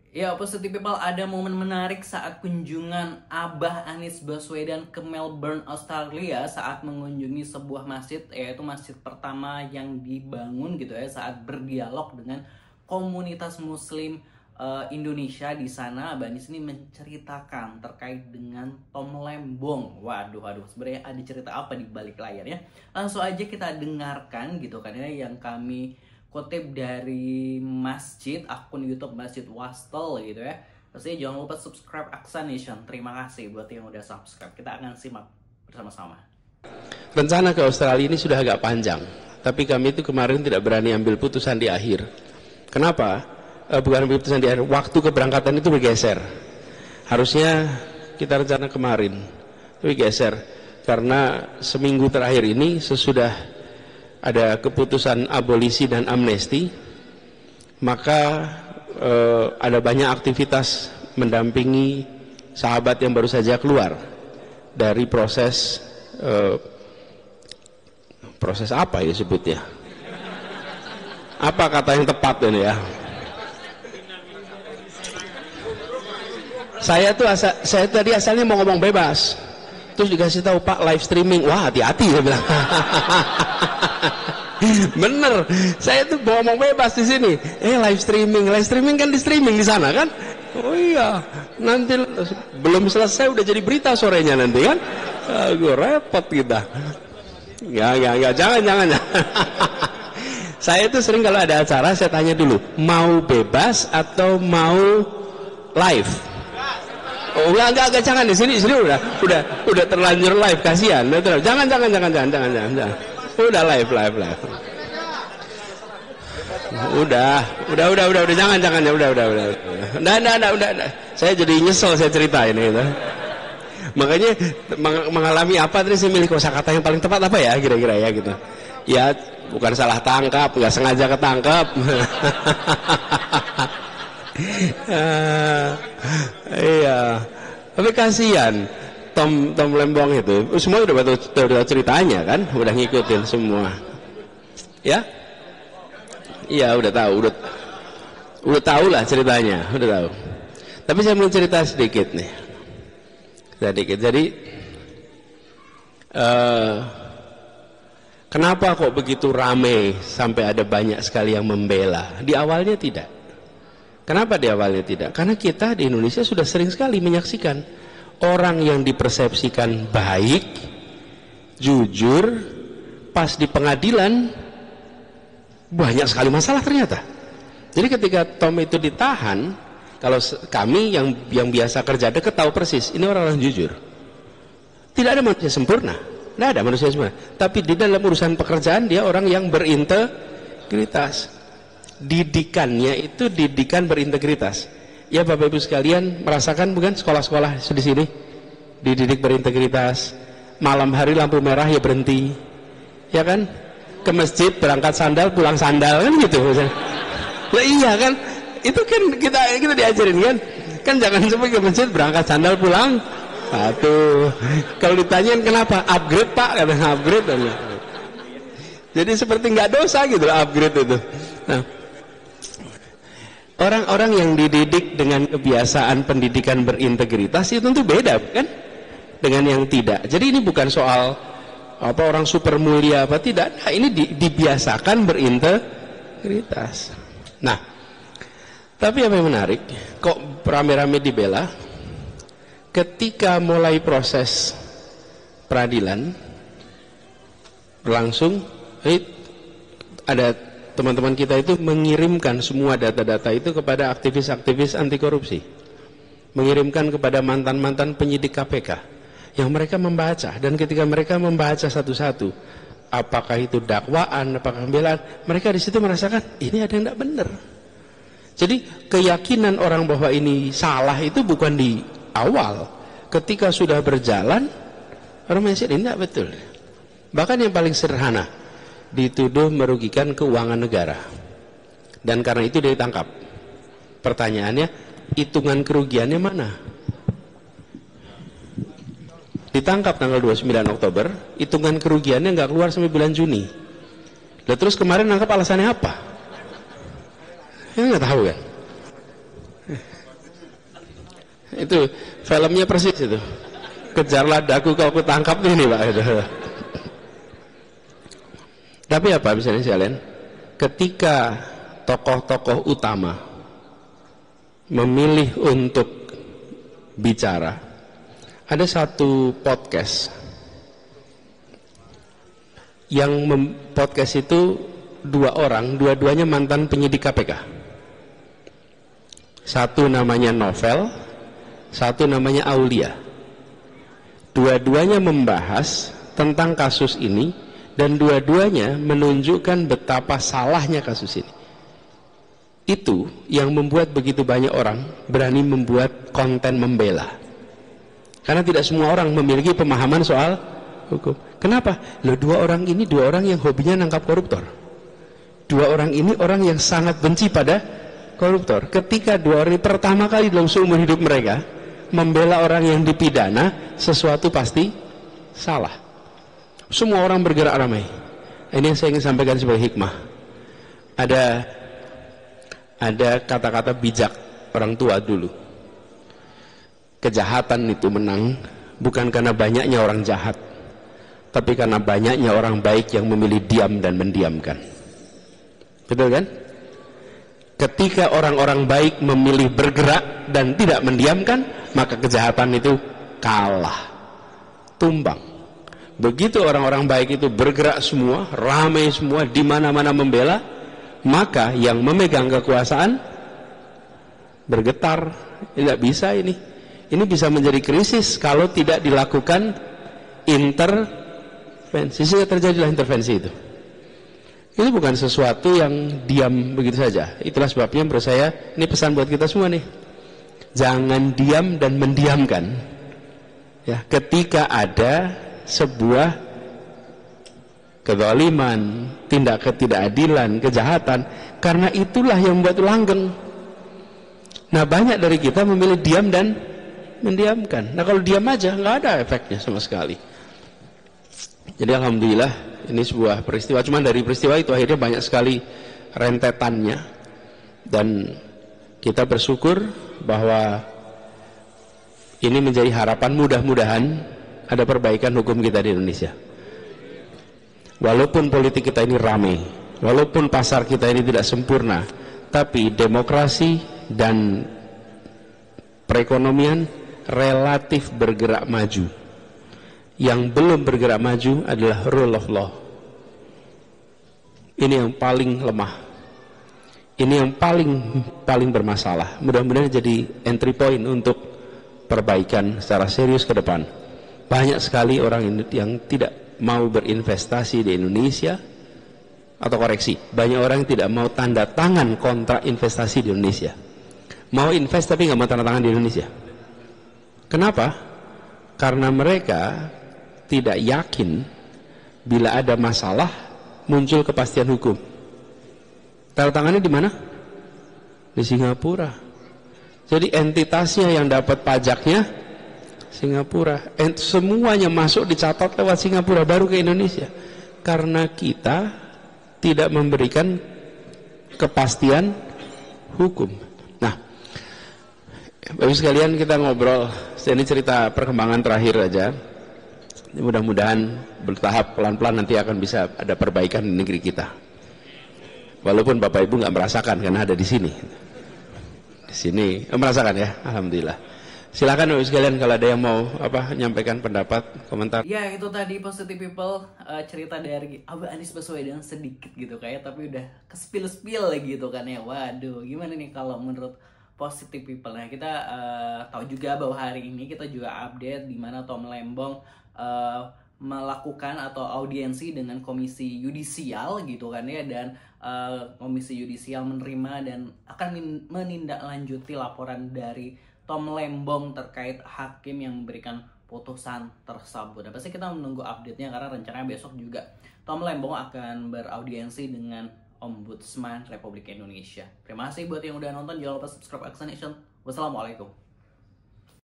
Ya, Positive People, ada momen menarik saat kunjungan Abah Anies Baswedan ke Melbourne, Australia saat mengunjungi sebuah masjid, yaitu masjid pertama yang dibangun gitu ya, saat berdialog dengan komunitas Muslim Indonesia di sana. Abah Anies ini menceritakan terkait dengan Tom Lembong. Waduh, sebenarnya ada cerita apa di balik layarnya? Langsung aja kita dengarkan gitu kan ya, yang kami kutip dari masjid, akun YouTube Masjid Wastel gitu ya. Pastinya jangan lupa subscribe Aksa Nation. Terima kasih buat yang udah subscribe. Kita akan simak bersama-sama. Rencana ke Australia ini sudah agak panjang, tapi kami itu kemarin tidak berani ambil putusan di akhir. Kenapa? Bukan ambil putusan di akhir, waktu keberangkatan itu bergeser. Harusnya kita rencana kemarin, tapi geser karena seminggu terakhir ini sesudah ada keputusan abolisi dan amnesti, maka ada banyak aktivitas mendampingi sahabat yang baru saja keluar dari proses apa ya sebutnya, apa kata yang tepat ini ya. Saya tadi asalnya mau ngomong bebas, terus dikasih tahu Pak live streaming. Wah, hati-hati, saya bilang. Bener, saya tuh ngomong bebas di sini. Live streaming kan di streaming di sana kan? Oh iya, nanti belum selesai udah jadi berita sorenya nanti kan? Gue repot kita. Ya, jangan. Saya tuh sering kalau ada acara saya tanya dulu, mau bebas atau mau live? Oh enggak, jangan di sini udah terlanjur live, kasihan. Jangan. Udah live. Udah, jangan ya, udah. Udah. Saya jadi nyesel saya ceritain gitu. Makanya mengalami apa tadi saya milih kosakata yang paling tepat apa ya kira-kira ya gitu. Ya, bukan salah tangkap, nggak sengaja ketangkep. Iya. Tapi kasihan Tom Lembong itu, semua udah tahu ceritanya kan, udah ngikutin semua, ya, iya udah tahu lah ceritanya, udah tahu. Tapi saya mau cerita sedikit nih, Jadi, kenapa kok begitu rame sampai ada banyak sekali yang membela? Di awalnya tidak. Kenapa di awalnya tidak? Karena kita di Indonesia sudah sering sekali menyaksikan orang yang dipersepsikan baik, jujur, pas di pengadilan banyak sekali masalah ternyata. Jadi ketika Tom itu ditahan, kalau kami yang biasa kerja dekat tahu persis, ini orang-orang jujur. Tidak ada manusia sempurna, tidak ada manusia sempurna. Tapi di dalam urusan pekerjaan dia orang yang berintegritas. Didikannya itu didikan berintegritas. Ya Bapak Ibu sekalian merasakan bukan sekolah-sekolah di sini dididik berintegritas. Malam hari lampu merah ya berhenti, ya kan? Ke masjid berangkat sandal pulang sandal kan gitu. Nah, iya kan? Itu kan kita diajarin kan jangan sampai ke masjid berangkat sandal pulang. Satu. Kalau ditanyain kenapa upgrade Pak, kata upgrade. Jadi seperti nggak dosa gitu upgrade itu. Nah, orang-orang yang dididik dengan kebiasaan pendidikan berintegritas itu tentu beda kan dengan yang tidak. Jadi ini bukan soal apa orang super mulia apa tidak. Nah, ini dibiasakan berintegritas. Nah, tapi apa yang menarik, kok rame-rame dibela ketika mulai proses peradilan berlangsung, ada teman-teman kita itu mengirimkan semua data-data itu kepada aktivis-aktivis anti korupsi, mengirimkan kepada mantan-mantan penyidik KPK yang mereka membaca, dan ketika mereka membaca satu-satu, apakah itu dakwaan, apakah pembelaan, mereka di situ merasakan ini ada yang tidak benar. Jadi keyakinan orang bahwa ini salah itu bukan di awal, ketika sudah berjalan orang menyaksikan ini tidak betul. Bahkan yang paling sederhana, dituduh merugikan keuangan negara, dan karena itu dia ditangkap. Pertanyaannya, hitungan kerugiannya mana? Ditangkap tanggal 29 Oktober, hitungan kerugiannya nggak keluar sampai bulan Juni. Lalu terus kemarin nangkap alasannya apa? Ya nggak tahu kan? Itu filmnya persis itu. Kejarlah daku kau kutangkap ini Pak. Itu. Tapi apa misalnya sekalian? Ketika tokoh-tokoh utama memilih untuk bicara, ada satu podcast yang podcast itu dua orang, dua-duanya mantan penyidik KPK. Satu namanya Novel, satu namanya Aulia. Dua-duanya membahas tentang kasus ini dan dua-duanya menunjukkan betapa salahnya kasus ini. Itu yang membuat begitu banyak orang berani membuat konten membela. Karena tidak semua orang memiliki pemahaman soal hukum. Kenapa? Loh, dua orang ini dua orang yang hobinya nangkap koruptor. Dua orang ini orang yang sangat benci pada koruptor. Ketika dua orang ini pertama kali dalam seumur hidup mereka membela orang yang dipidana, sesuatu pasti salah. Semua orang bergerak ramai. Ini yang saya ingin sampaikan sebagai hikmah. Ada kata-kata bijak orang tua dulu. Kejahatan itu menang bukan karena banyaknya orang jahat, tapi karena banyaknya orang baik yang memilih diam dan mendiamkan. Betul kan? Ketika orang-orang baik memilih bergerak dan tidak mendiamkan, maka kejahatan itu kalah, tumbang. Begitu orang-orang baik itu bergerak semua, ramai semua, di mana-mana membela, maka yang memegang kekuasaan bergetar. Tidak bisa ini. Ini bisa menjadi krisis kalau tidak dilakukan intervensi. Sehingga terjadilah intervensi itu. Itu bukan sesuatu yang diam begitu saja. Itulah sebabnya menurut saya, ini pesan buat kita semua nih. Jangan diam dan mendiamkan. Ya, ketika ada sebuah kezaliman, tindak ketidakadilan, kejahatan, karena itulah yang membuat langgeng. Nah, banyak dari kita memilih diam dan mendiamkan. Nah, kalau diam aja nggak ada efeknya sama sekali. Jadi alhamdulillah ini sebuah peristiwa. Cuman dari peristiwa itu akhirnya banyak sekali rentetannya, dan kita bersyukur bahwa ini menjadi harapan, mudah-mudahan ada perbaikan hukum kita di Indonesia. Walaupun politik kita ini ramai, walaupun pasar kita ini tidak sempurna, tapi demokrasi dan perekonomian relatif bergerak maju. Yang belum bergerak maju adalah rule of law. Ini yang paling lemah. Ini yang paling bermasalah. Mudah-mudahan jadi entry point untuk perbaikan secara serius ke depan. Banyak sekali orang yang tidak mau berinvestasi di Indonesia, atau koreksi, banyak orang yang tidak mau tanda tangan kontrak investasi di Indonesia. Mau invest tapi nggak mau tanda tangan di Indonesia. Kenapa? Karena mereka tidak yakin bila ada masalah muncul kepastian hukum. Tanda tangannya di mana? Di Singapura. Jadi entitasnya yang dapat pajaknya Singapura. Semuanya masuk dicatat lewat Singapura, baru ke Indonesia. Karena kita tidak memberikan kepastian hukum. Nah, Bapak sekalian, kita ngobrol. Ini cerita perkembangan terakhir aja. Mudah-mudahan bertahap pelan-pelan nanti akan bisa ada perbaikan di negeri kita. Walaupun Bapak Ibu nggak merasakan karena ada di sini. Di sini merasakan ya, alhamdulillah. Silakan Bapak sekalian kalau ada yang mau nyampaikan pendapat, komentar. Ya, itu tadi Positive People, cerita dari Abah Anies Baswedan sedikit gitu kayak, tapi udah ke-spill gitu kan ya. Waduh, gimana nih kalau menurut Positive People? Nah, kita tahu juga bahwa hari ini kita juga update di mana Tom Lembong melakukan atau audiensi dengan komisi yudisial gitu kan ya, dan komisi yudisial menerima dan akan menindaklanjuti laporan dari Tom Lembong terkait hakim yang memberikan putusan tersebut. Dan pasti kita menunggu update-nya karena rencananya besok juga Tom Lembong akan beraudiensi dengan Ombudsman Republik Indonesia. Terima kasih buat yang udah nonton, jangan lupa subscribe Action Nation. Wassalamualaikum.